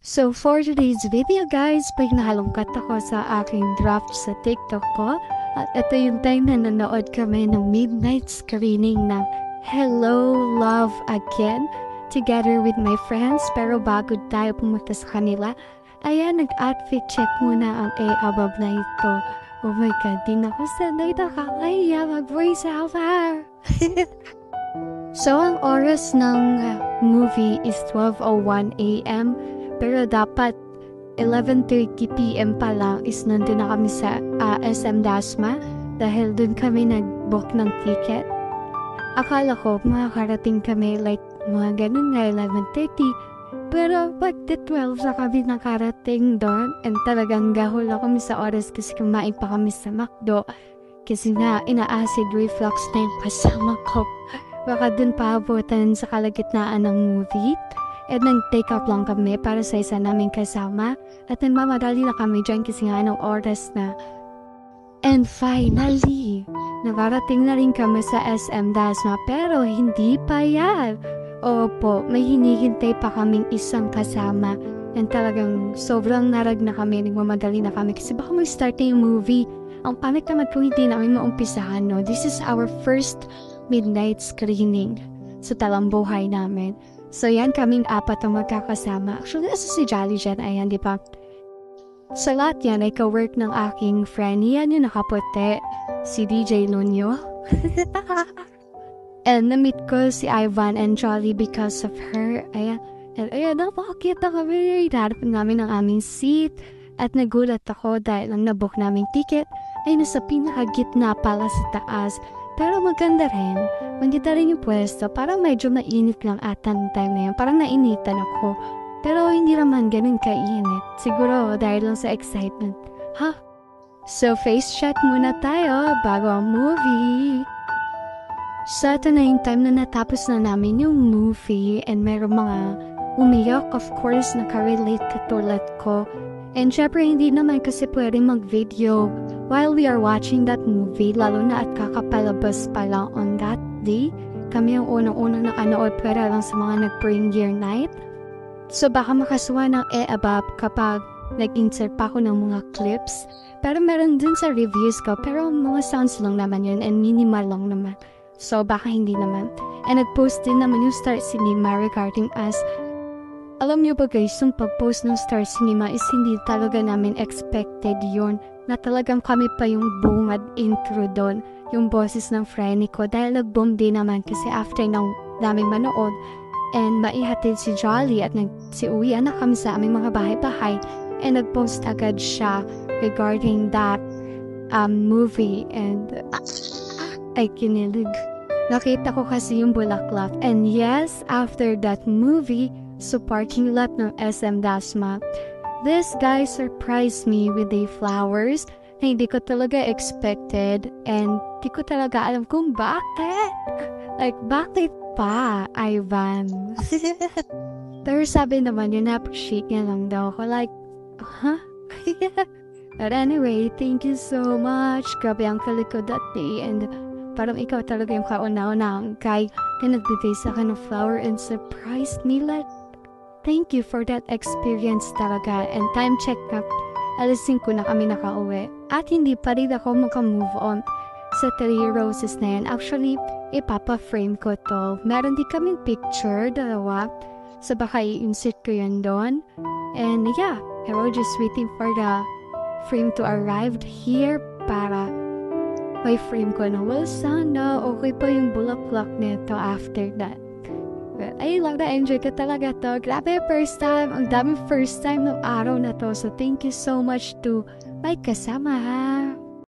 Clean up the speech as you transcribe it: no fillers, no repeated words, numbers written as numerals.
So for today's video guys, pag nahalungkat ako sa aking draft sa TikTok ko, at ito yung time na nanood kami ng midnight screening ng Hello Love Again together with my friends. Pero bago tayo pumunta sa kanila, ayan, nag-outfit check muna ang above na ito. Oh my god, di na ako sanay nakakaya mag-voice over. So ang oras ng movie is 12:01 AM. Pero dapat 11:30 PM pa lang is nandun na kami sa SM Dasma dahil dun kami nag-book ng ticket. Akala ko makakarating kami like mga ganun nga 11:30. Pero pagka 12 na kami nakarating doon and talagang gahol ako sa oras kasi kumain pa kami sa McDo kasi nga ina-acid reflux na yung kasama ko. Baka dun paabutan sa kalagitnaan ng movie. At nag-take up lang kami para sa isa naming kasama. At nagmamadali na kami dyan kasi nga ng oras na. And finally, nakarating na rin kami sa SM Dasma pero hindi pa yan. Opo, may hinihintay pa kaming isang kasama. And talagang sobrang narag na kami, nagmamadali na kami kasi baka mag-start na yung movie. Ang panic naman kung hindi namin maumpisahan, no? This is our first midnight screening sa talambuhay namin. So yan, kaming apat ang magkakasama. Actually, asa si Jolly dyan, ayan, di ba? Sa lahat yan ay ka-work ng aking friend. Yan yung nakaputi, si DJ Lunyo. And na-meet ko si Ivan and Jolly because of her. Ayan, and ayan, napakakita kami. Hinarap namin ang aming seat. At nagulat ako dahil ang nabook naming ticket ay nasa pinakagitna pala sa taas. Pero maganda rin. Maganda rin yung pwesto. Parang medyo mainit lang ata ng time na yun. Parang nainitan ako. Pero hindi naman ganun kainit. Siguro dahil lang sa excitement. Ha? So face check muna tayo bago ang movie. So ito na yung time na natapos na namin yung movie. And meron mga umiyak, of course, nakarelate katulad ko. And syempre hindi naman kasi pwede mag-video while we are watching that movie, lalo na at kakapalabas pa lang on that day. Kami ang unang-unang nakanood pwede lang sa mga nag-premiere night. So baka makasuwa ng above kapag nag-insert pa ako ng mga clips. Pero meron din sa reviews ko, pero mga sounds lang naman yun and minimal lang naman. So baka hindi naman. And nag-post din naman yung Star Cinema regarding us. Alam niyo ba guys, yung pag-post ng Star Cinema is hindi talaga namin expected yun. Na talagang kami pa yung bungad intro doon. Yung boses ng friend ko. Dahil nag-boom din naman kasi after nang namin manood. And maihatid si Jolly at uwi na kami sa aming mga bahay-bahay. And nag-post agad siya regarding that movie. And ay kinilig. Nakita ko kasi yung bulaklak. And yes, after that movie, sa parking lot ng SM Dasma, this guy surprised me with the flowers na hindi ko talaga expected and di ko talaga alam kung bakit. Like, bakit pa, Ivan? Pero sabi naman yun, na-appreciate niya lang daw ako. Like, huh? But anyway, thank you so much. Grabe ang kalikod that day and parang ikaw talaga yung kauna-unang guy na nagbigay sa akin ng flower and surprised me. Like, thank you for that experience talaga. And time check na, alisin ko na kami nakauwi. At hindi pa rin ako makamove on sa 3 roses na yan. Actually, ipapa-frame ko to. Meron din kaming picture, dalawa. So baka i-insert ko yun doon. And yeah, I was just waiting for the frame to arrive here para may frame ko na. Well, sana okay pa yung bulaklak nito after that. Well, ayun lang, na-enjoy ko talaga to. Grabe, first time. Ang daming first time ng araw na to. So, thank you so much to my kasama.